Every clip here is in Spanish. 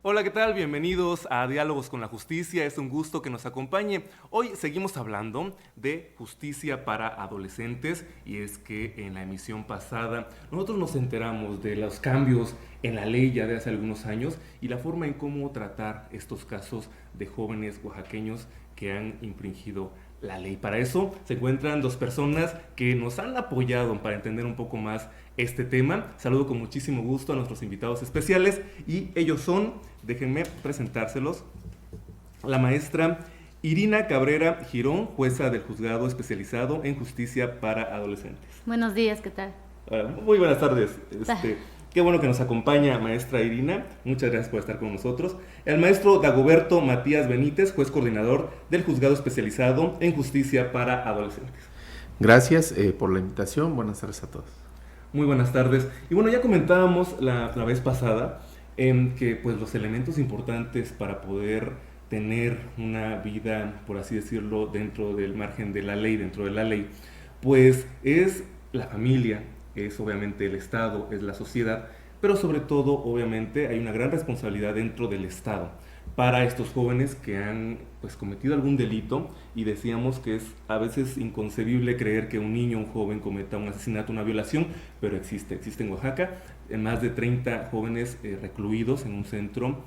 Hola, ¿qué tal? Bienvenidos a Diálogos con la Justicia. Es un gusto que nos acompañe. Hoy seguimos hablando de justicia para adolescentes y es que en la emisión pasada nosotros nos enteramos de los cambios en la ley ya de hace algunos años y la forma en cómo tratar estos casos de jóvenes oaxaqueños que han infringido la ley. Para eso se encuentran dos personas que nos han apoyado para entender un poco más este tema. Saludo con muchísimo gusto a nuestros invitados especiales y ellos son, déjenme presentárselos, la maestra Irina Cabrera Girón, jueza del Juzgado Especializado en Justicia para Adolescentes. Buenos días, ¿qué tal? Muy buenas tardes. Qué bueno que nos acompaña, maestra Irina. Muchas gracias por estar con nosotros. El maestro Dagoberto Matías Benítez, juez coordinador del Juzgado Especializado en Justicia para Adolescentes. Gracias por la invitación. Buenas tardes a todos. Muy buenas tardes. Y bueno, ya comentábamos la vez pasada que pues los elementos importantes para poder tener una vida, por así decirlo, dentro del margen de la ley, dentro de la ley, pues es la familia, es obviamente el Estado, es la sociedad, pero sobre todo, obviamente, hay una gran responsabilidad dentro del Estado para estos jóvenes que han pues cometido algún delito, y decíamos que es a veces inconcebible creer que un niño, un joven cometa un asesinato, una violación, pero existe en Oaxaca, más de 30 jóvenes recluidos en un centro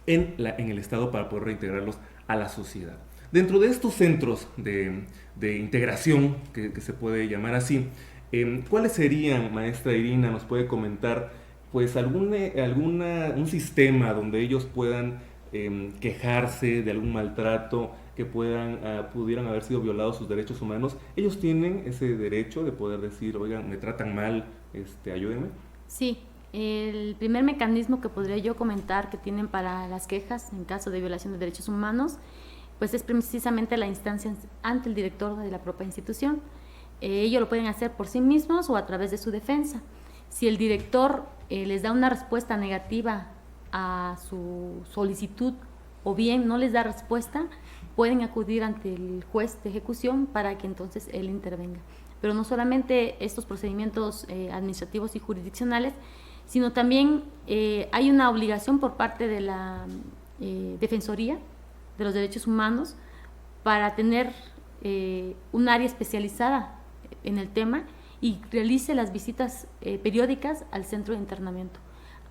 en el Estado para poder reintegrarlos a la sociedad. Dentro de estos centros de integración, que se puede llamar así, ¿cuáles serían, maestra Irina, nos puede comentar, pues un sistema donde ellos puedan quejarse de algún maltrato, que pudieran haber sido violados sus derechos humanos? ¿Ellos tienen ese derecho de poder decir, oigan, me tratan mal, ayúdenme? Sí, el primer mecanismo que podría yo comentar que tienen para las quejas en caso de violación de derechos humanos, pues es precisamente la instancia ante el director de la propia institución. Ellos lo pueden hacer por sí mismos o a través de su defensa. Si el director les da una respuesta negativa a su solicitud o bien no les da respuesta, pueden acudir ante el juez de ejecución para que entonces él intervenga. Pero no solamente estos procedimientos administrativos y jurisdiccionales, sino también hay una obligación por parte de la Defensoría de los Derechos Humanos para tener un área especializada en el tema y realice las visitas periódicas al centro de internamiento.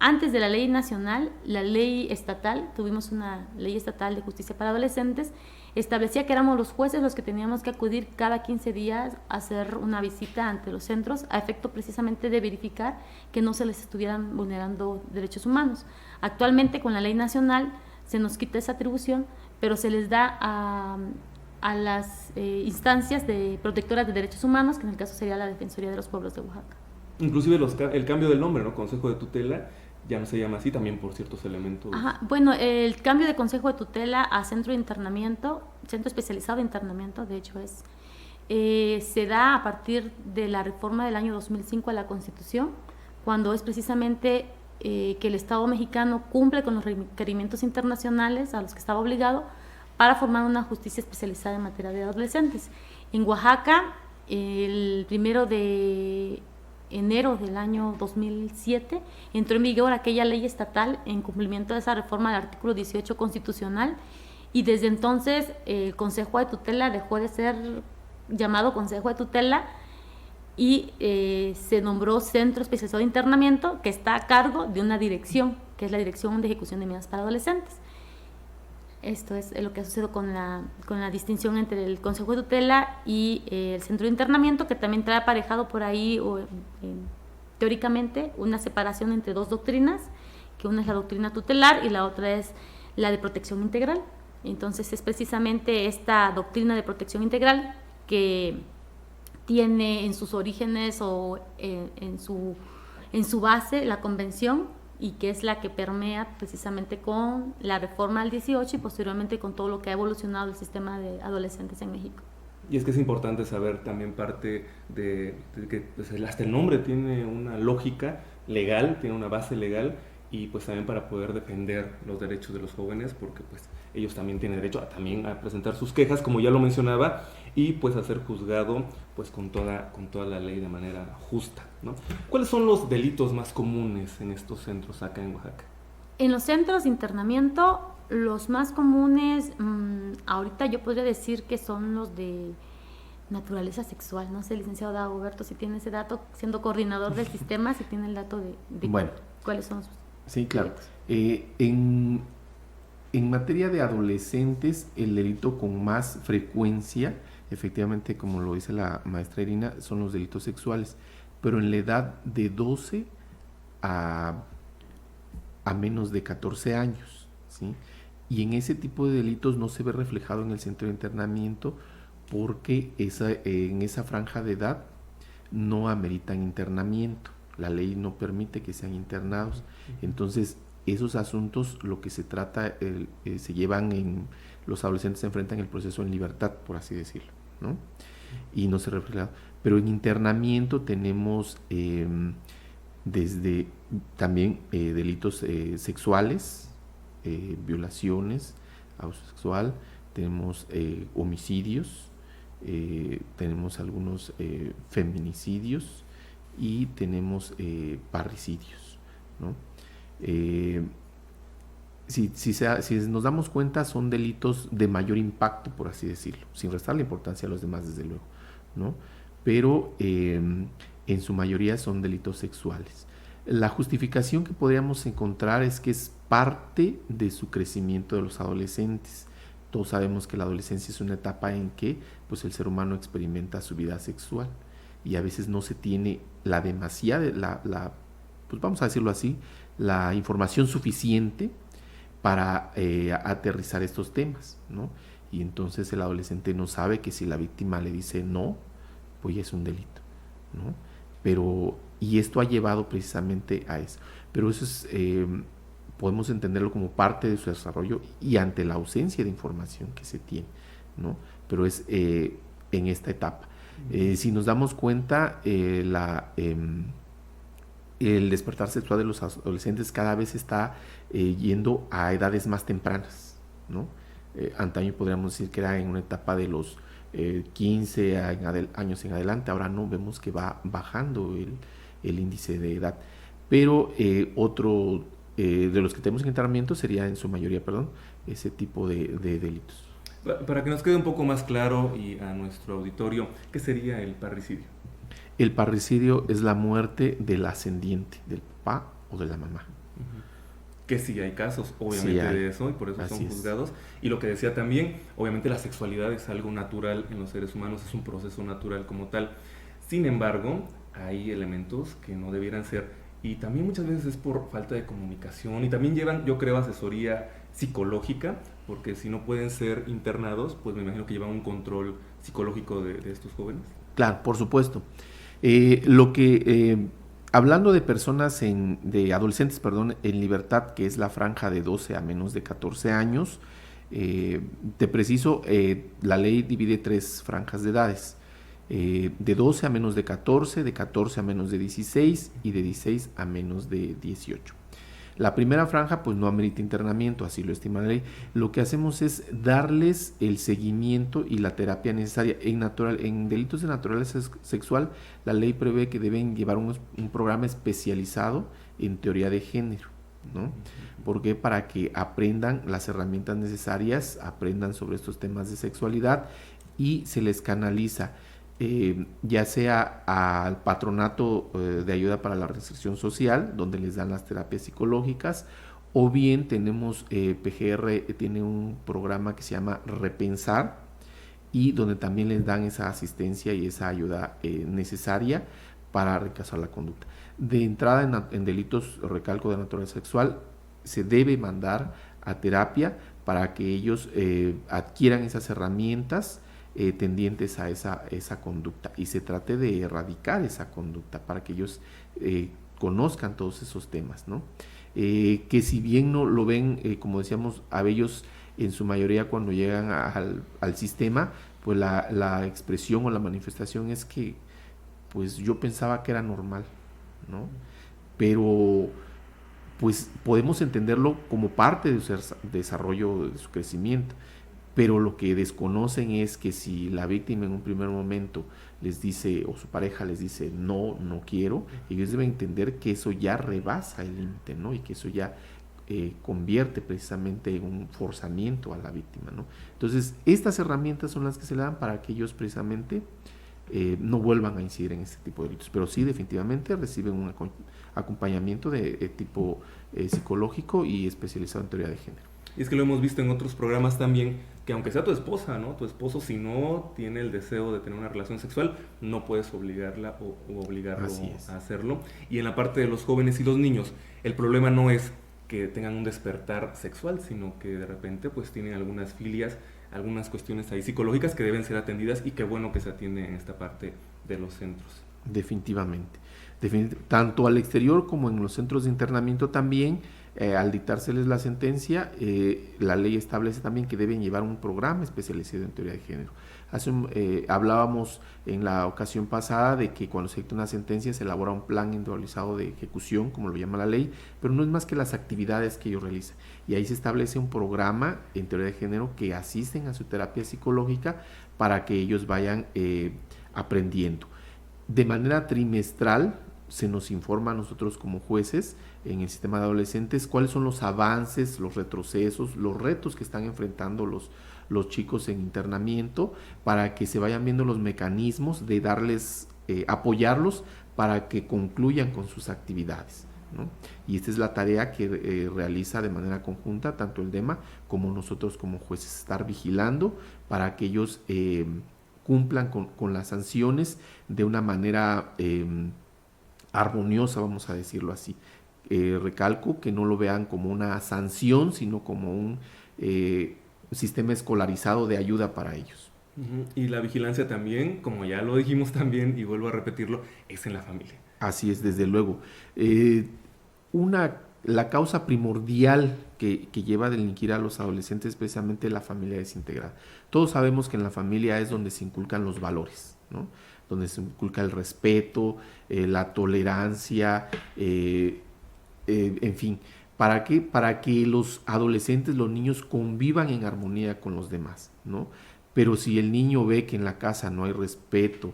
Antes de la ley nacional, la ley estatal, tuvimos una ley estatal de justicia para adolescentes, establecía que éramos los jueces los que teníamos que acudir cada 15 días a hacer una visita ante los centros a efecto precisamente de verificar que no se les estuvieran vulnerando derechos humanos. Actualmente con la ley nacional se nos quita esa atribución, pero se les da a las instancias protectoras de derechos humanos, que en el caso sería la Defensoría de los Pueblos de Oaxaca. Inclusive el cambio del nombre, ¿no? Consejo de Tutela ya no se llama así también por ciertos elementos. Ajá. Bueno, el cambio de Consejo de Tutela a Centro de Internamiento, Centro Especializado de Internamiento, de hecho se da a partir de la reforma del año 2005 a la Constitución, cuando es precisamente que el Estado mexicano cumple con los requerimientos internacionales a los que estaba obligado para formar una justicia especializada en materia de adolescentes. En Oaxaca, el 1 de enero del año 2007 entró en vigor aquella ley estatal en cumplimiento de esa reforma del artículo 18 constitucional, y desde entonces el Consejo de Tutela dejó de ser llamado Consejo de Tutela y se nombró Centro Especializado de Internamiento, que está a cargo de una dirección, que es la Dirección de Ejecución de Medidas para Adolescentes. Esto es lo que ha sucedido con la distinción entre el Consejo de Tutela y el Centro de Internamiento, que también trae aparejado por ahí, teóricamente, una separación entre dos doctrinas, que una es la doctrina tutelar y la otra es la de protección integral. Entonces es precisamente esta doctrina de protección integral que tiene en sus orígenes o en su base la Convención, y que es la que permea precisamente con la reforma del 18 y posteriormente con todo lo que ha evolucionado el sistema de adolescentes en México. Y es que es importante saber también parte de que pues, hasta el nombre tiene una lógica legal, tiene una base legal, y pues también para poder defender los derechos de los jóvenes, porque pues ellos también tienen derecho a presentar sus quejas, como ya lo mencionaba, y pues a ser juzgado pues con toda la ley de manera justa, ¿no? ¿Cuáles son los delitos más comunes en estos centros acá en Oaxaca? En los centros de internamiento, los más comunes, ahorita yo podría decir que son los de naturaleza sexual. No sé, licenciado Dagoberto, si tiene ese dato, siendo coordinador del sistema, si tiene el dato de Bueno, cuáles son sus sí, claro. delitos. En materia de adolescentes, el delito con más frecuencia, efectivamente, como lo dice la maestra Irina, son los delitos sexuales, pero en la edad de 12 a menos de 14 años, ¿sí? Y en ese tipo de delitos no se ve reflejado en el centro de internamiento porque en esa franja de edad no ameritan internamiento. La ley no permite que sean internados. Entonces, esos asuntos, lo que se trata, se llevan los adolescentes se enfrentan el proceso en libertad, por así decirlo, ¿no? Y no se refleja. Pero en internamiento tenemos desde también delitos sexuales, violaciones, abuso sexual, tenemos homicidios, tenemos algunos feminicidios y tenemos parricidios, ¿no? Si nos damos cuenta, son delitos de mayor impacto, por así decirlo, sin restar la importancia a los demás, desde luego, ¿no? Pero en su mayoría son delitos sexuales. La justificación que podríamos encontrar es que es parte de su crecimiento de los adolescentes. Todos sabemos que la adolescencia es una etapa en que pues, el ser humano experimenta su vida sexual y a veces no se tiene pues vamos a decirlo así, la información suficiente para aterrizar estos temas, ¿no? Y entonces el adolescente no sabe que si la víctima le dice no, pues ya es un delito, ¿no? Y esto ha llevado precisamente a eso. Pero eso es, podemos entenderlo como parte de su desarrollo y ante la ausencia de información que se tiene, ¿no? Pero es en esta etapa. Si nos damos cuenta, el despertar sexual de los adolescentes cada vez está yendo a edades más tempranas, ¿no? Antaño podríamos decir que era en una etapa de los 15 años en adelante, ahora no, vemos que va bajando el índice de edad. Pero otro de los que tenemos en internamiento sería en su mayoría, ese tipo de delitos. Para que nos quede un poco más claro y a nuestro auditorio, ¿qué sería el parricidio? El parricidio es la muerte del ascendiente, del papá o de la mamá. Que sí hay casos, obviamente, sí hay. De eso, y por eso Así son juzgados. Y lo que decía también, obviamente la sexualidad es algo natural en los seres humanos, es un proceso natural como tal. Sin embargo, hay elementos que no debieran ser, y también muchas veces es por falta de comunicación, y también llevan, yo creo, asesoría psicológica, porque si no pueden ser internados, pues me imagino que llevan un control psicológico de estos jóvenes. Claro, por supuesto. Hablando de personas, de adolescentes, en libertad, que es la franja de 12 a menos de 14 años, te preciso, la ley divide 3 franjas de edades, de 12 a menos de 14 a menos de 16 y de 16 a menos de 18. La primera franja pues no amerita internamiento, así lo estima la ley. Lo que hacemos es darles el seguimiento y la terapia necesaria. En delitos de naturaleza sexual, la ley prevé que deben llevar un programa especializado en teoría de género, ¿no? Porque para que aprendan las herramientas necesarias, aprendan sobre estos temas de sexualidad y se les canaliza ya sea al patronato de ayuda para la reinserción social, donde les dan las terapias psicológicas, o bien tenemos PGR tiene un programa que se llama Repensar, y donde también les dan esa asistencia y esa ayuda necesaria para rechazar la conducta. De entrada en delitos, recalco, de naturaleza sexual, se debe mandar a terapia para que ellos adquieran esas herramientas tendientes a esa conducta y se trate de erradicar esa conducta para que ellos conozcan todos esos temas, ¿no? Que si bien no lo ven, como decíamos, a ellos en su mayoría cuando llegan al sistema, pues la expresión o la manifestación es que pues yo pensaba que era normal, ¿no? Pero pues podemos entenderlo como parte de su desarrollo, de su crecimiento. Pero lo que desconocen es que si la víctima en un primer momento les dice, o su pareja les dice, no quiero, ellos deben entender que eso ya rebasa el límite, ¿no? Y que eso ya convierte precisamente en un forzamiento a la víctima, ¿no? Entonces, estas herramientas son las que se le dan para que ellos precisamente no vuelvan a incidir en este tipo de delitos, pero sí definitivamente reciben un acompañamiento de tipo psicológico y especializado en teoría de género. Y es que lo hemos visto en otros programas también, que aunque sea tu esposa, ¿no? Tu esposo, si no tiene el deseo de tener una relación sexual, no puedes obligarla o obligarlo a hacerlo. Y en la parte de los jóvenes y los niños, el problema no es que tengan un despertar sexual, sino que de repente pues tienen algunas filias, algunas cuestiones ahí psicológicas que deben ser atendidas, y qué bueno que se atiende en esta parte de los centros. Definitivamente. Tanto al exterior como en los centros de internamiento también, al dictárseles la sentencia, la ley establece también que deben llevar un programa especializado en teoría de género. Hablábamos en la ocasión pasada de que cuando se dicta una sentencia se elabora un plan individualizado de ejecución, como lo llama la ley, pero no es más que las actividades que ellos realizan. Y ahí se establece un programa en teoría de género que asisten a su terapia psicológica para que ellos vayan aprendiendo. De manera trimestral se nos informa a nosotros como jueces en el sistema de adolescentes cuáles son los avances, los retrocesos, los retos que están enfrentando los chicos en internamiento, para que se vayan viendo los mecanismos de darles, apoyarlos para que concluyan con sus actividades, ¿no? Y esta es la tarea que realiza de manera conjunta tanto el DEMA como nosotros como jueces, estar vigilando para que ellos cumplan con las sanciones de una manera armoniosa, vamos a decirlo así. Recalco que no lo vean como una sanción, sino como un sistema escolarizado de ayuda para ellos. Y la vigilancia también, como ya lo dijimos también, y vuelvo a repetirlo, es en la familia. Así es, desde luego. La causa primordial que lleva a delinquir a los adolescentes es precisamente la familia desintegrada. Todos sabemos que en la familia es donde se inculcan los valores, ¿no? Donde se inculca el respeto, la tolerancia, en fin. ¿Para qué? Para que los adolescentes, los niños convivan en armonía con los demás, ¿no? Pero si el niño ve que en la casa no hay respeto,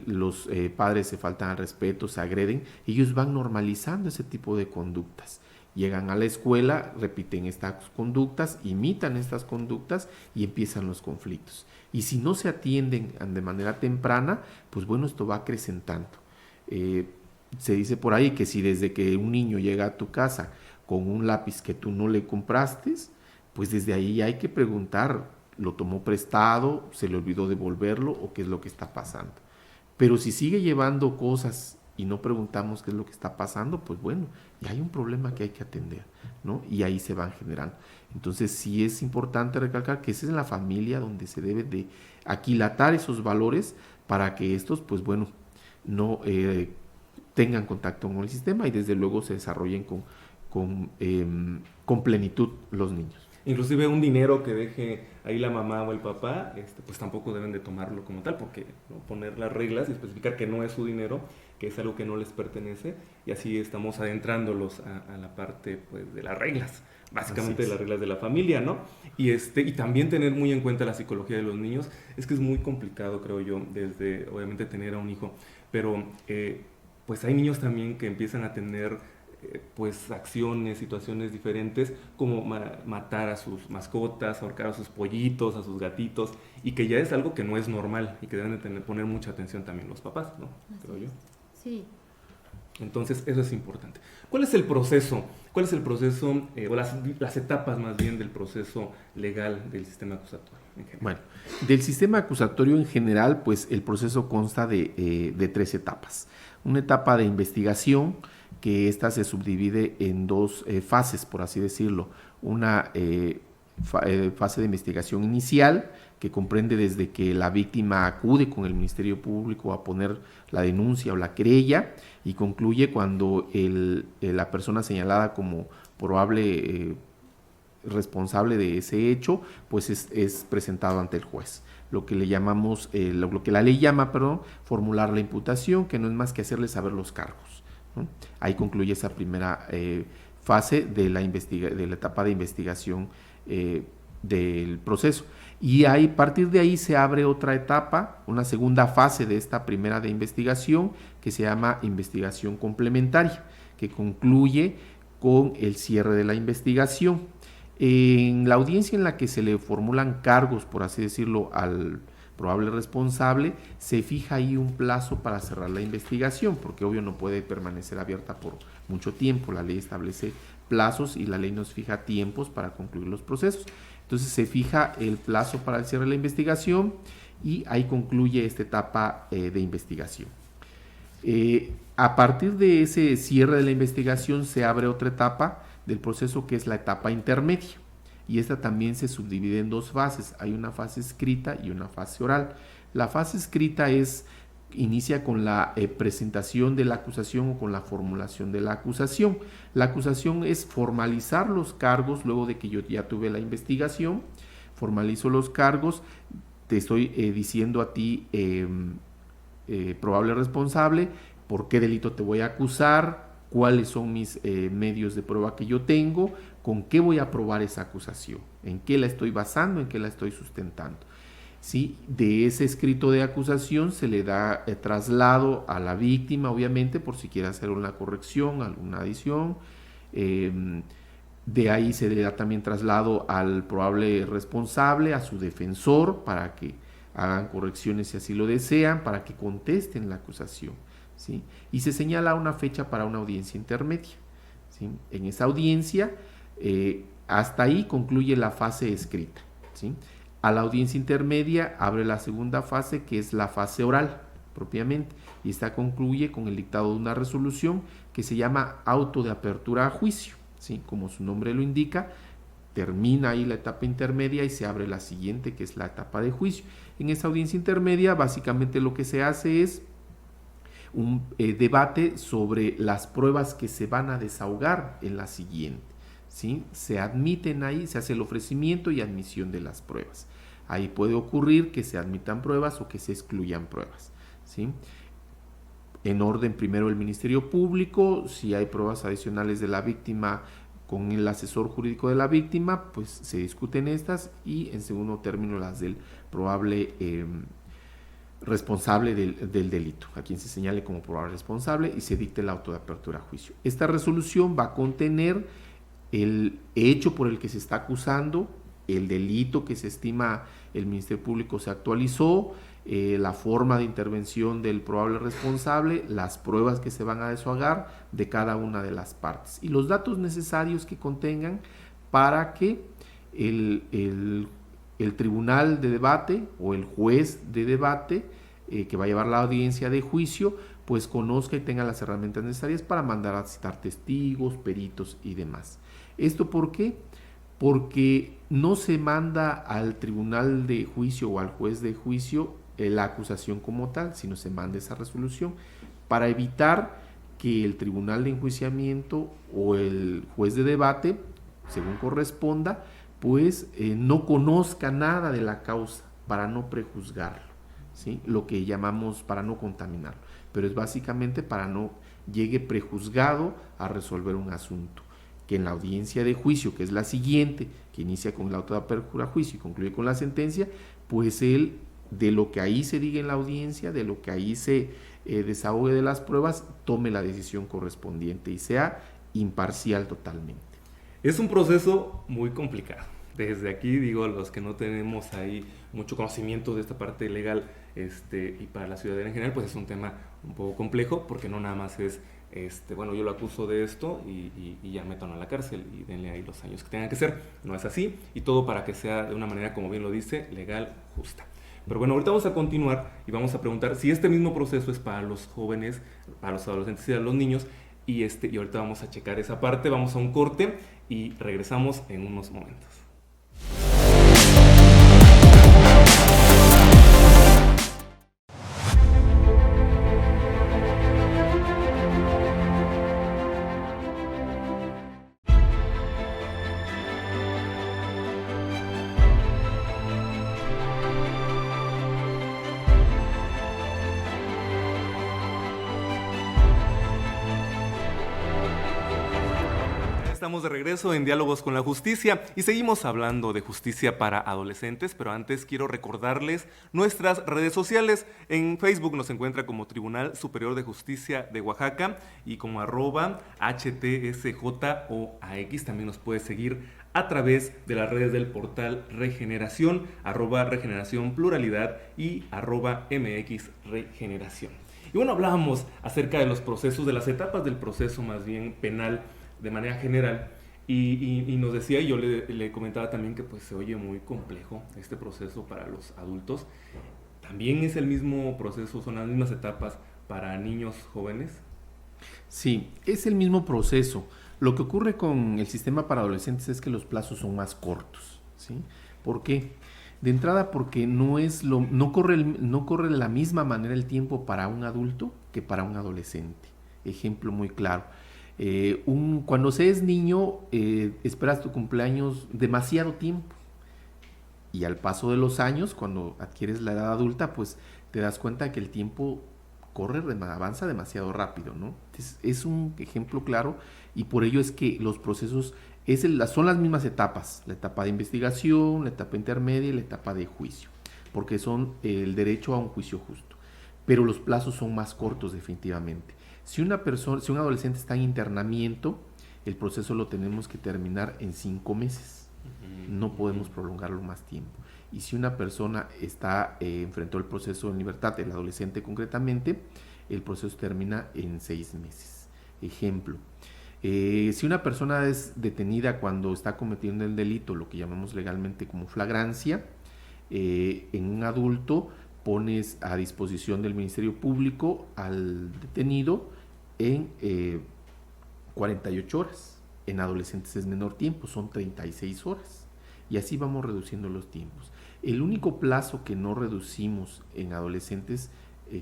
los padres se faltan al respeto, se agreden, ellos van normalizando ese tipo de conductas. Llegan a la escuela, repiten estas conductas, imitan estas conductas y empiezan los conflictos. Y si no se atienden de manera temprana, pues bueno, esto va acrecentando. Se dice por ahí que si desde que un niño llega a tu casa con un lápiz que tú no le compraste, pues desde ahí hay que preguntar, ¿lo tomó prestado? ¿Se le olvidó devolverlo? ¿O qué es lo que está pasando? Pero si sigue llevando cosas y no preguntamos qué es lo que está pasando, pues bueno, ya hay un problema que hay que atender, ¿no? Y ahí se van generando. Entonces sí es importante recalcar que es en la familia donde se debe de aquilatar esos valores para que estos, pues bueno, no tengan contacto con el sistema y desde luego se desarrollen con plenitud los niños. Inclusive un dinero que deje ahí la mamá o el papá, pues tampoco deben de tomarlo como tal, porque ¿no? Poner las reglas y especificar que no es su dinero, que es algo que no les pertenece, y así estamos adentrándolos a la parte pues, de las reglas, básicamente de las reglas de la familia, ¿no? Y también tener muy en cuenta la psicología de los niños. Es que es muy complicado, creo yo, desde obviamente tener a un hijo, pero pues hay niños también que empiezan a tener pues acciones, situaciones diferentes, como matar a sus mascotas, ahorcar a sus pollitos, a sus gatitos, y que ya es algo que no es normal y que deben de poner mucha atención también los papás, ¿no? Creo yo. Sí. Entonces, eso es importante. ¿Cuál es el proceso? ¿Cuál es el proceso, o las etapas más bien del proceso legal del sistema acusatorio en general? Bueno, del sistema acusatorio en general, pues el proceso consta de 3 etapas. Una etapa de investigación, que esta se subdivide en 2 fases, por así decirlo. Una fase de investigación inicial, que comprende desde que la víctima acude con el Ministerio Público a poner la denuncia o la querella, y concluye cuando la persona señalada como probable responsable de ese hecho, pues es presentado ante el juez. Lo que le llamamos, lo que la ley llama, formular la imputación, que no es más que hacerle saber los cargos, ¿no? Ahí concluye esa primera fase de la etapa de investigación del proceso. Y a partir de ahí se abre otra etapa, una segunda fase de esta primera de investigación, que se llama investigación complementaria, que concluye con el cierre de la investigación. En la audiencia en la que se le formulan cargos, por así decirlo, al probable responsable, se fija ahí un plazo para cerrar la investigación, porque obvio no puede permanecer abierta por mucho tiempo. La ley establece plazos y la ley nos fija tiempos para concluir los procesos. Entonces se fija el plazo para el cierre de la investigación y ahí concluye esta etapa de investigación. A partir de ese cierre de la investigación se abre otra etapa del proceso, que es la etapa intermedia, y esta también se subdivide en dos fases. Hay una fase escrita y una fase oral. La fase escrita inicia con la presentación de la acusación o con la formulación de la acusación. La acusación es formalizar los cargos luego de que yo ya tuve la investigación, formalizo los cargos, te estoy diciendo a ti, probable responsable, por qué delito te voy a acusar, cuáles son mis medios de prueba que yo tengo, con qué voy a probar esa acusación, en qué la estoy basando, en qué la estoy sustentando. ¿Sí? De ese escrito de acusación se le da traslado a la víctima, obviamente, por si quiere hacer una corrección, alguna adición. De ahí se le da también traslado al probable responsable, a su defensor, para que hagan correcciones si así lo desean, para que contesten la acusación, ¿sí? Y se señala una fecha para una audiencia intermedia, ¿sí? En esa audiencia, hasta ahí concluye la fase escrita, ¿sí? A la audiencia intermedia abre la segunda fase, que es la fase oral, propiamente, y esta concluye con el dictado de una resolución que se llama auto de apertura a juicio, ¿sí? Como su nombre lo indica, termina ahí la etapa intermedia y se abre la siguiente, que es la etapa de juicio. En esta audiencia intermedia, básicamente lo que se hace es un debate sobre las pruebas que se van a desahogar en la siguiente, ¿sí? Se admiten ahí, se hace el ofrecimiento y admisión de las pruebas. Ahí puede ocurrir que se admitan pruebas o que se excluyan pruebas, ¿sí? En orden, primero el Ministerio Público, si hay pruebas adicionales de la víctima con el asesor jurídico de la víctima, pues se discuten estas, y en segundo término las del probable responsable del delito, a quien se señale como probable responsable, y se dicte el auto de apertura a juicio. Esta resolución va a contener el hecho por el que se está acusando, el delito que se estima el Ministerio Público se actualizó, la forma de intervención del probable responsable, las pruebas que se van a desahogar de cada una de las partes y los datos necesarios que contengan para que el tribunal de debate o el juez de debate que va a llevar la audiencia de juicio, pues conozca y tenga las herramientas necesarias para mandar a citar testigos, peritos y demás. ¿Esto por qué? Porque no se manda al tribunal de juicio o al juez de juicio la acusación como tal, sino se manda esa resolución para evitar que el tribunal de enjuiciamiento o el juez de debate, según corresponda, pues no conozca nada de la causa, para no prejuzgarlo, ¿sí? Lo que llamamos para no contaminarlo, pero es básicamente para no llegue prejuzgado a resolver un asunto, que en la audiencia de juicio, que es la siguiente, que inicia con el auto de apertura a juicio y concluye con la sentencia, pues él, de lo que ahí se diga en la audiencia, de lo que ahí se desahogue de las pruebas, tome la decisión correspondiente y sea imparcial totalmente. Es un proceso muy complicado. Desde aquí digo, los que no tenemos ahí mucho conocimiento de esta parte legal y para la ciudadanía en general, pues es un tema un poco complejo, porque no nada más es, bueno, yo lo acuso de esto y ya meto a la cárcel y denle ahí los años que tengan que ser. No es así, y todo para que sea de una manera, como bien lo dice, legal, justa. Pero bueno, ahorita vamos a continuar y vamos a preguntar si este mismo proceso es para los jóvenes, para los adolescentes y para los niños, y ahorita vamos a checar esa parte. Vamos a un corte y regresamos en unos momentos. estamos de regreso en Diálogos con la Justicia y seguimos hablando de justicia para adolescentes, pero antes quiero recordarles nuestras redes sociales. En Facebook nos encuentra como Tribunal Superior de Justicia de Oaxaca y como @HTSJOAX. También nos puede seguir a través de las redes del portal Regeneración, @Regeneración Pluralidad y @MX Regeneración. Y bueno, hablábamos acerca de los procesos, de las etapas del proceso más bien penal de manera general, y nos decía, y yo le comentaba también que pues se oye muy complejo este proceso para los adultos. ¿También es el mismo proceso, son las mismas etapas para niños jóvenes? Sí, es el mismo proceso. Lo que ocurre con el sistema para adolescentes es que los plazos son más cortos, ¿sí? ¿Por qué? De entrada porque no corre de la misma manera el tiempo para un adulto que para un adolescente. Ejemplo muy claro. Cuando se es niño, esperas tu cumpleaños demasiado tiempo. Y al paso de los años, cuando adquieres la edad adulta, pues te das cuenta que el tiempo avanza demasiado rápido, ¿no? Es un ejemplo claro, y por ello es que los procesos son las mismas etapas: la etapa de investigación, la etapa intermedia y la etapa de juicio, porque son el derecho a un juicio justo, pero los plazos son más cortos definitivamente. Si un adolescente está en internamiento, el proceso lo tenemos que terminar en 5 meses, no podemos prolongarlo más tiempo. Y si una persona enfrentó el proceso en libertad, el adolescente concretamente, el proceso termina en 6 meses. Ejemplo, si una persona es detenida cuando está cometiendo el delito, lo que llamamos legalmente como flagrancia, en un adulto pones a disposición del Ministerio Público al detenido en 48 horas. En adolescentes es menor tiempo, son 36 horas. Y así vamos reduciendo los tiempos. El único plazo que no reducimos en adolescentes,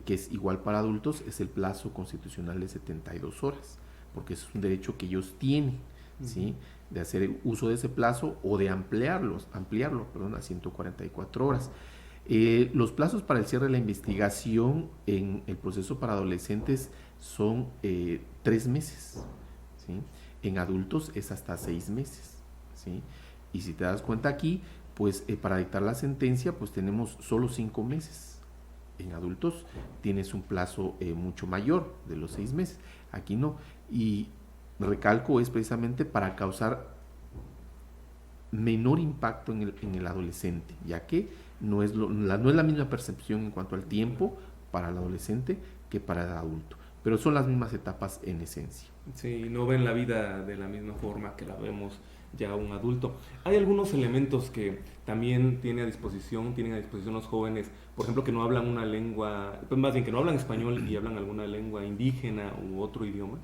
que es igual para adultos, es el plazo constitucional de 72 horas, porque es un derecho que ellos tienen, ¿sí? De hacer uso de ese plazo o de ampliarlo a 144 horas. Los plazos para el cierre de la investigación en el proceso para adolescentes son 3 meses, ¿sí? En adultos es hasta 6 meses, ¿sí? Y si te das cuenta aquí, pues para dictar la sentencia, pues tenemos solo 5 meses. En adultos tienes un plazo mucho mayor de los 6 meses. Aquí no. Y recalco, es precisamente para causar menor impacto en el adolescente, ya que no es la misma percepción en cuanto al tiempo para el adolescente que para el adulto, pero son las mismas etapas en esencia. Sí, no ven la vida de la misma forma que la vemos ya un adulto. Hay algunos elementos que también tienen a disposición los jóvenes, por ejemplo, que no hablan una lengua, pues más bien que no hablan español y hablan alguna lengua indígena u otro idioma.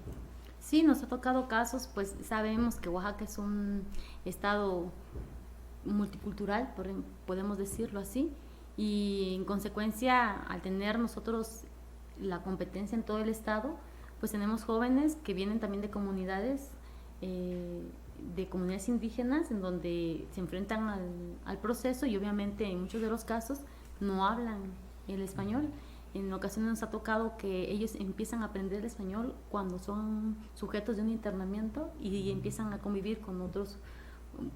Sí, nos ha tocado casos, pues sabemos que Oaxaca es un estado multicultural, podemos decirlo así, y en consecuencia, al tener nosotros la competencia en todo el estado, pues tenemos jóvenes que vienen también de comunidades indígenas, en donde se enfrentan al proceso, y obviamente en muchos de los casos no hablan el español. En ocasiones nos ha tocado que ellos empiezan a aprender el español cuando son sujetos de un internamiento y empiezan a convivir con otros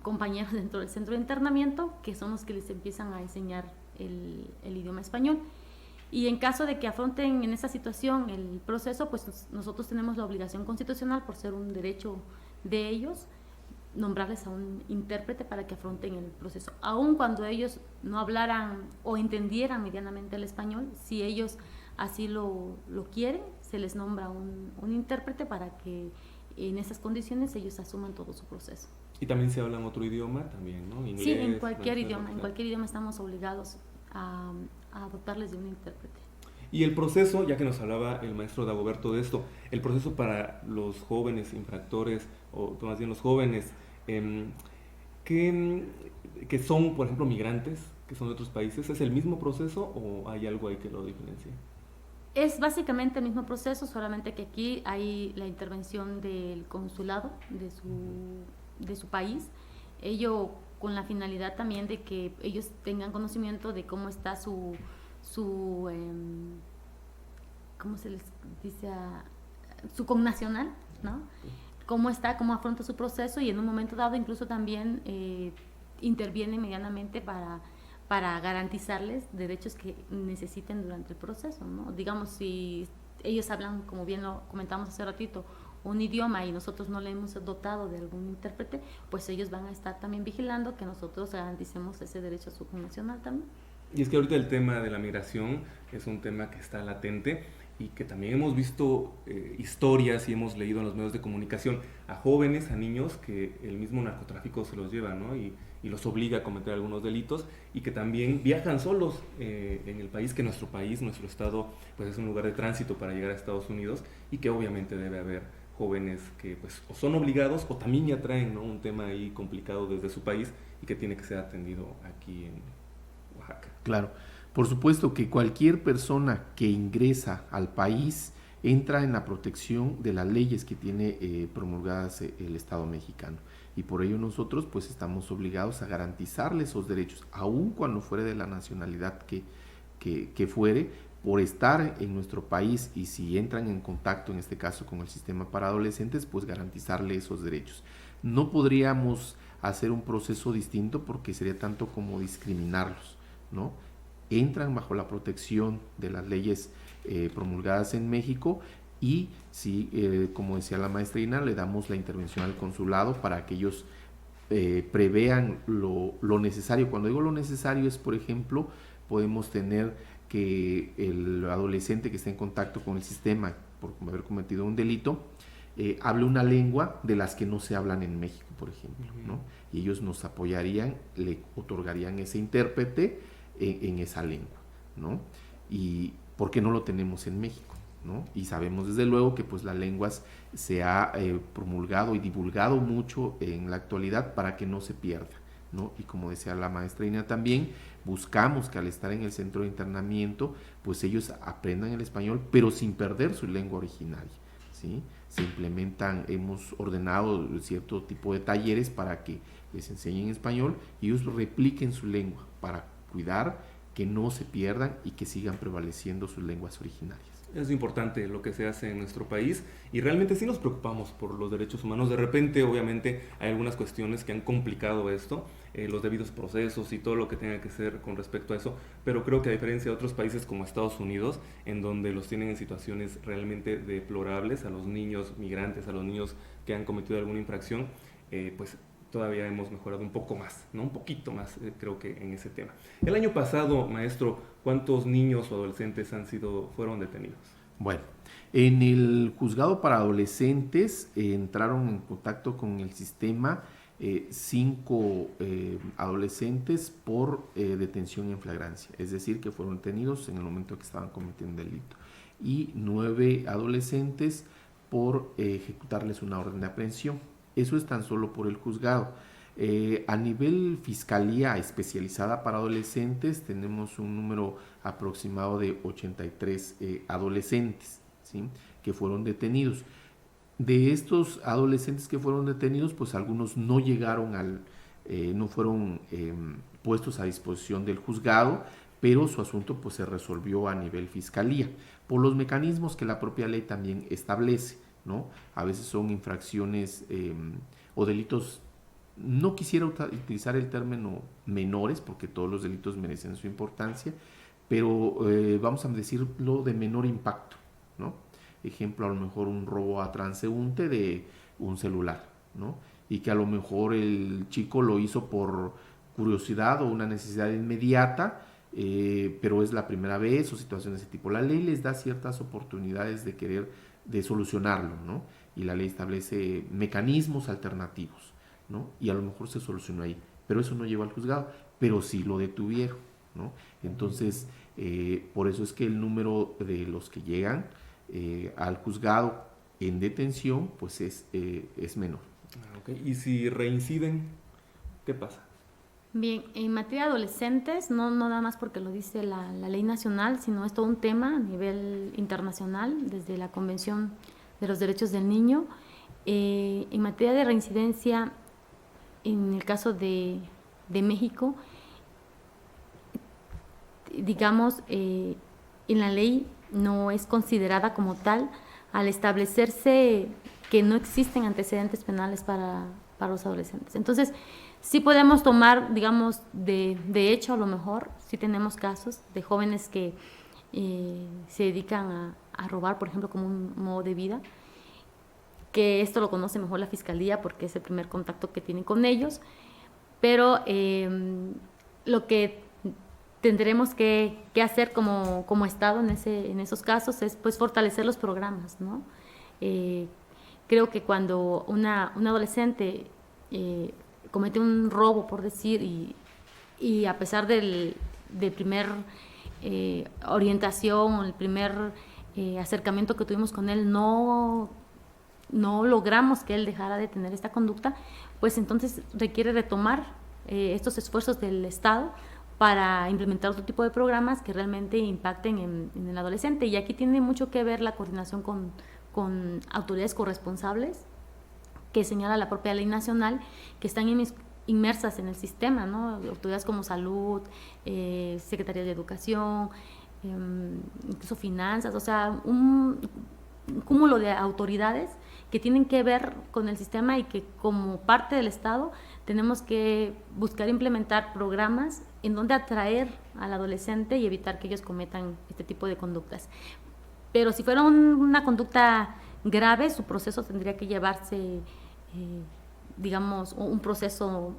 compañeros dentro del centro de internamiento, que son los que les empiezan a enseñar el idioma español. Y en caso de que afronten en esa situación el proceso, pues nosotros tenemos la obligación constitucional, por ser un derecho de ellos, nombrarles a un intérprete para que afronten el proceso. Aun cuando ellos no hablaran o entendieran medianamente el español, si ellos así lo quieren, se les nombra un intérprete para que en esas condiciones ellos asuman todo su proceso. Y también se hablan otro idioma, también, ¿no? Inglés, sí, en cualquier francés, idioma, en cualquier idioma estamos obligados a dotarles de un intérprete. Y el proceso, ya que nos hablaba el maestro Dagoberto de esto, el proceso para los jóvenes infractores, o más bien los jóvenes que son, por ejemplo, migrantes, que son de otros países, ¿es el mismo proceso o hay algo ahí que lo diferencie? Es básicamente el mismo proceso, solamente que aquí hay la intervención del consulado de su país, ello con la finalidad también de que ellos tengan conocimiento de cómo está su ¿cómo se les dice? Su connacional, ¿no? cómo está, cómo afronta su proceso, y en un momento dado incluso también interviene medianamente para garantizarles derechos que necesiten durante el proceso, ¿no? Digamos, si ellos hablan, como bien lo comentamos hace ratito, un idioma y nosotros no le hemos dotado de algún intérprete, pues ellos van a estar también vigilando que nosotros garanticemos ese derecho a su nacional también. Y es que ahorita el tema de la migración es un tema que está latente y que también hemos visto historias y hemos leído en los medios de comunicación a jóvenes, a niños que el mismo narcotráfico se los lleva, ¿no? Y los obliga a cometer algunos delitos, y que también viajan solos en el país, que nuestro país, nuestro estado, pues es un lugar de tránsito para llegar a Estados Unidos, y que obviamente debe haber jóvenes que pues o son obligados o también ya traen, ¿no?, un tema ahí complicado desde su país y que tiene que ser atendido aquí en Oaxaca. Claro, por supuesto que cualquier persona que ingresa al país entra en la protección de las leyes que tiene promulgadas el Estado mexicano, y por ello nosotros pues estamos obligados a garantizarle esos derechos, aun cuando fuere de la nacionalidad que fuere, por estar en nuestro país, y si entran en contacto en este caso con el sistema para adolescentes, pues garantizarle esos derechos. No podríamos hacer un proceso distinto porque sería tanto como discriminarlos, ¿no? Entran bajo la protección de las leyes promulgadas en México, y si, como decía la maestra Ina, le damos la intervención al consulado para que ellos prevean lo necesario. Cuando digo lo necesario es, por ejemplo, podemos tener que el adolescente que esté en contacto con el sistema por haber cometido un delito hable una lengua de las que no se hablan en México, por ejemplo, ¿no? Y ellos nos apoyarían, le otorgarían ese intérprete en esa lengua, ¿no? Y porque no lo tenemos en México, ¿no? Y sabemos desde luego que pues las lenguas se ha promulgado y divulgado mucho en la actualidad para que no se pierda, ¿no? Y como decía la maestra Ina también, buscamos que al estar en el centro de internamiento, pues ellos aprendan el español, pero sin perder su lengua originaria, ¿sí? Se implementan, hemos ordenado cierto tipo de talleres para que les enseñen español y ellos repliquen su lengua para cuidar que no se pierdan y que sigan prevaleciendo sus lenguas originarias. Es importante lo que se hace en nuestro país, y realmente sí nos preocupamos por los derechos humanos. De repente, obviamente, hay algunas cuestiones que han complicado esto, los debidos procesos y todo lo que tenga que ser con respecto a eso, pero creo que a diferencia de otros países como Estados Unidos, en donde los tienen en situaciones realmente deplorables, a los niños migrantes, a los niños que han cometido alguna infracción, pues todavía hemos mejorado un poco más, ¿no? Un poquito más, creo que en ese tema. El año pasado, maestro, ¿cuántos niños o adolescentes fueron detenidos? Bueno, en el juzgado para adolescentes entraron en contacto con el sistema 5 adolescentes por detención en flagrancia, es decir, que fueron detenidos en el momento que estaban cometiendo el delito, y 9 adolescentes por ejecutarles una orden de aprehensión. Eso es tan solo por el juzgado. A nivel fiscalía especializada para adolescentes tenemos un número aproximado de 83 adolescentes, ¿sí?, que fueron detenidos. De estos adolescentes que fueron detenidos, pues algunos no llegaron no fueron puestos a disposición del juzgado, pero su asunto pues se resolvió a nivel fiscalía por los mecanismos que la propia ley también establece, ¿no? A veces son infracciones o delitos, no quisiera utilizar el término menores porque todos los delitos merecen su importancia, pero vamos a decirlo de menor impacto, ¿no? Ejemplo, a lo mejor un robo a transeúnte de un celular, ¿no? Y que a lo mejor el chico lo hizo por curiosidad o una necesidad inmediata, pero es la primera vez, o situaciones de ese tipo. La ley les da ciertas oportunidades de solucionarlo, ¿no? Y la ley establece mecanismos alternativos, ¿no? Y a lo mejor se solucionó ahí, pero eso no llegó al juzgado, pero sí lo detuvieron, ¿no? Entonces, por eso es que el número de los que llegan al juzgado en detención, pues es menor. Okay. ¿Y si reinciden, qué pasa? Bien, en materia de adolescentes, no nada más porque lo dice la ley nacional, sino es todo un tema a nivel internacional, desde la Convención de los Derechos del Niño. En materia de reincidencia, en el caso de México, digamos, en la ley no es considerada como tal al establecerse que no existen antecedentes penales para los adolescentes. Entonces, sí podemos tomar, digamos, de hecho, a lo mejor, sí tenemos casos de jóvenes que se dedican a robar, por ejemplo, como un modo de vida, que esto lo conoce mejor la Fiscalía porque es el primer contacto que tienen con ellos, pero lo que tendremos que hacer como Estado en esos casos es pues fortalecer los programas, ¿no? Creo que cuando un adolescente comete un robo, por decir, y a pesar del primer orientación o el primer acercamiento que tuvimos con él, no logramos que él dejara de tener esta conducta, pues entonces requiere retomar estos esfuerzos del Estado para implementar otro tipo de programas que realmente impacten en el adolescente. Y aquí tiene mucho que ver la coordinación con autoridades corresponsables que señala la propia ley nacional, que están inmersas en el sistema, ¿no? Autoridades como salud, Secretaría de Educación, incluso finanzas, o sea, un cúmulo de autoridades que tienen que ver con el sistema y que como parte del Estado tenemos que buscar implementar programas en donde atraer al adolescente y evitar que ellos cometan este tipo de conductas. Pero si fuera una conducta grave, su proceso tendría que llevarse, digamos, un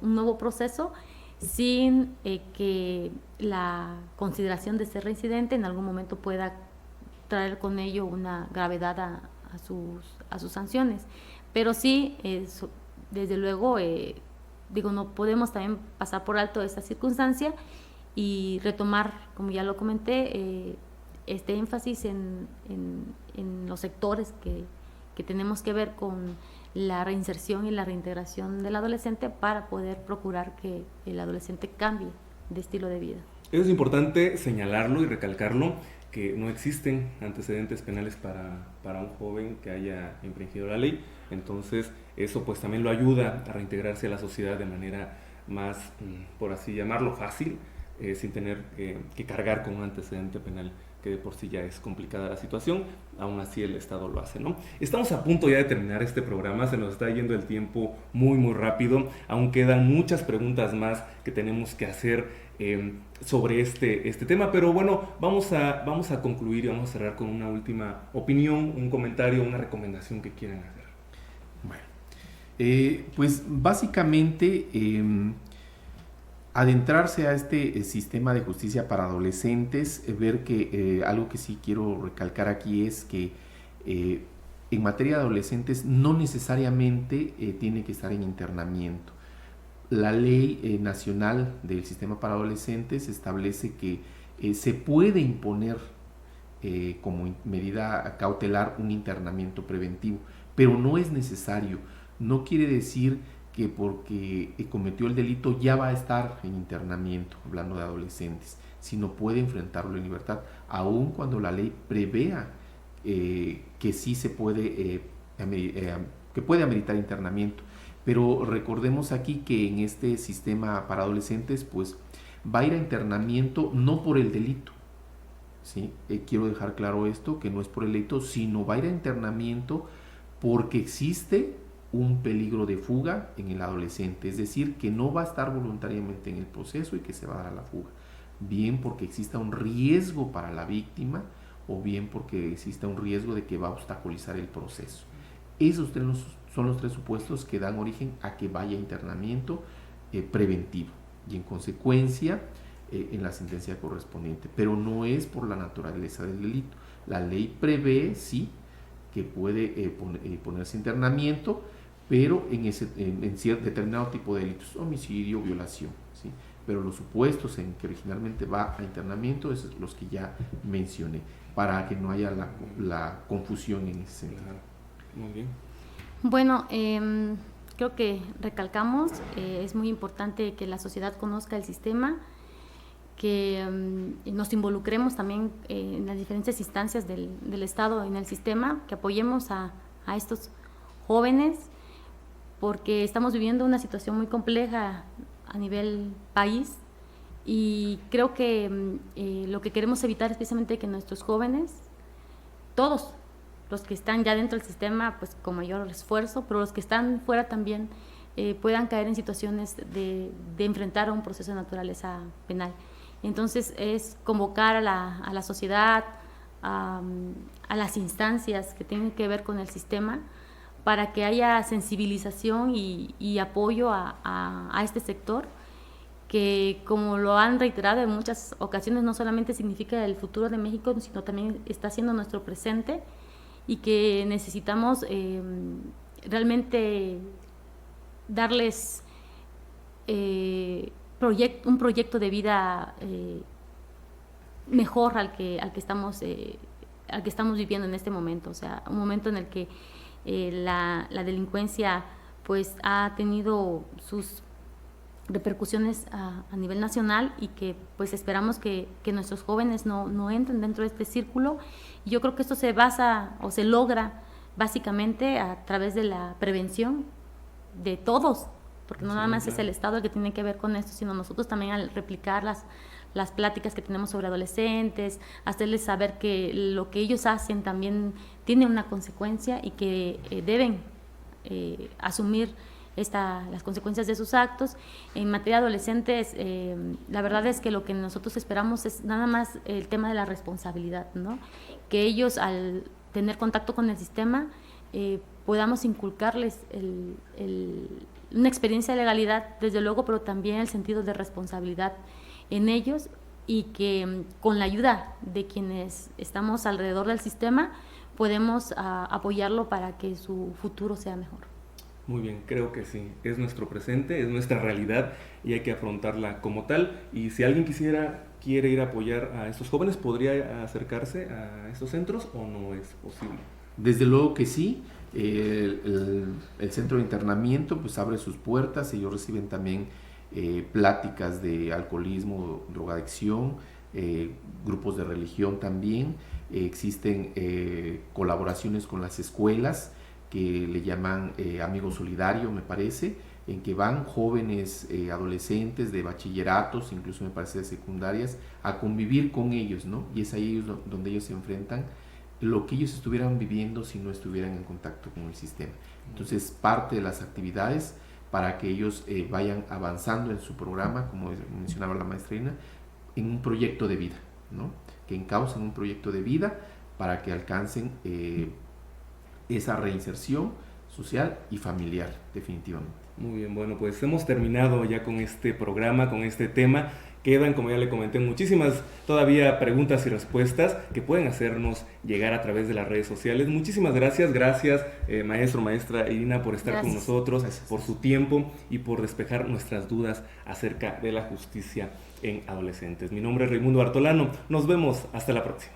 nuevo proceso, sin que la consideración de ser reincidente en algún momento pueda traer con ello una gravedad a sus sanciones. Pero sí, desde luego, no podemos también pasar por alto esta circunstancia y retomar, como ya lo comenté, este énfasis en los sectores que tenemos que ver con la reinserción y la reintegración del adolescente para poder procurar que el adolescente cambie de estilo de vida. Es importante señalarlo y recalcarlo, que no existen antecedentes penales para un joven que haya infringido la ley. Entonces eso pues también lo ayuda a reintegrarse a la sociedad de manera más, por así llamarlo, fácil, sin tener que cargar con un antecedente penal, que de por sí ya es complicada la situación. Aún así el Estado lo hace, ¿no? Estamos a punto ya de terminar este programa, se nos está yendo el tiempo muy muy rápido, aún quedan muchas preguntas más que tenemos que hacer sobre este tema, pero bueno, vamos a concluir y vamos a cerrar con una última opinión, un comentario, una recomendación que quieran hacer. Bueno, pues básicamente adentrarse a este sistema de justicia para adolescentes, ver que algo que sí quiero recalcar aquí es que en materia de adolescentes no necesariamente tiene que estar en internamiento. La ley nacional del sistema para adolescentes establece que se puede imponer como medida cautelar un internamiento preventivo, pero no es necesario. No quiere decir que porque cometió el delito ya va a estar en internamiento, hablando de adolescentes, sino puede enfrentarlo en libertad, aun cuando la ley prevea que sí se puede, que puede ameritar internamiento. Pero recordemos aquí que en este sistema para adolescentes pues va a ir a internamiento no por el delito, ¿sí? Quiero dejar claro esto, que no es por el delito, sino va a ir a internamiento porque existe un peligro de fuga en el adolescente, es decir, que no va a estar voluntariamente en el proceso y que se va a dar a la fuga, bien porque exista un riesgo para la víctima o bien porque exista un riesgo de que va a obstaculizar el proceso. Esos son los tres supuestos que dan origen a que vaya a internamiento preventivo y en consecuencia en la sentencia correspondiente, pero no es por la naturaleza del delito. La ley prevé, sí, que puede ponerse internamiento, pero en determinado tipo de delitos, homicidio, violación, ¿sí? Pero los supuestos en que originalmente va a internamiento, esos son los que ya mencioné, para que no haya la confusión en ese sentido. Muy bien. Bueno, creo que recalcamos, es muy importante que la sociedad conozca el sistema, que nos involucremos también en las diferentes instancias del Estado en el sistema, que apoyemos a estos jóvenes, porque estamos viviendo una situación muy compleja a nivel país y creo que lo que queremos evitar es precisamente que nuestros jóvenes, todos, los que están ya dentro del sistema pues con mayor esfuerzo, pero los que están fuera también puedan caer en situaciones de enfrentar a un proceso de naturaleza penal. Entonces es convocar a la sociedad, a las instancias que tienen que ver con el sistema, para que haya sensibilización y apoyo a este sector, que como lo han reiterado en muchas ocasiones, no solamente significa el futuro de México, sino también está siendo nuestro presente, y que necesitamos realmente darles un proyecto de vida mejor al que estamos viviendo en este momento. O sea, un momento en el que la delincuencia pues ha tenido sus repercusiones a nivel nacional, y que pues esperamos que nuestros jóvenes no entren dentro de este círculo. Y yo creo que esto se basa o se logra básicamente a través de la prevención de todos, porque no nada más es el Estado el que tiene que ver con esto, sino nosotros también, al replicar las pláticas que tenemos sobre adolescentes, hacerles saber que lo que ellos hacen también tiene una consecuencia, y que deben asumir las consecuencias de sus actos. En materia de adolescentes, la verdad es que lo que nosotros esperamos es nada más el tema de la responsabilidad, ¿no? Que ellos, al tener contacto con el sistema, podamos inculcarles una experiencia de legalidad, desde luego, pero también el sentido de responsabilidad en ellos, y que con la ayuda de quienes estamos alrededor del sistema podemos apoyarlo para que su futuro sea mejor. Muy bien, creo que sí, es nuestro presente, es nuestra realidad, y hay que afrontarla como tal. Y si alguien quiere ir a apoyar a estos jóvenes, ¿podría acercarse a estos centros o no es posible? Desde luego que sí. El centro de internamiento pues abre sus puertas. Ellos reciben también pláticas de alcoholismo, drogadicción, grupos de religión también. Existen colaboraciones con las escuelas que le llaman Amigo Solidario, me parece, en que van jóvenes adolescentes de bachilleratos, incluso me parece de secundarias, a convivir con ellos, ¿no? Y es ahí donde ellos se enfrentan lo que ellos estuvieran viviendo si no estuvieran en contacto con el sistema. Entonces, parte de las actividades para que ellos vayan avanzando en su programa, como mencionaba la maestra Ina, en un proyecto de vida, ¿no? Que encaucen un proyecto de vida para que alcancen esa reinserción social y familiar, definitivamente. Muy bien, bueno, pues hemos terminado ya con este programa, con este tema. Quedan, como ya le comenté, muchísimas todavía preguntas y respuestas que pueden hacernos llegar a través de las redes sociales. Muchísimas gracias, maestro, maestra Irina, por estar con nosotros, por su tiempo y por despejar nuestras dudas acerca de la justicia en adolescentes. Mi nombre es Raimundo Bartolano, nos vemos hasta la próxima.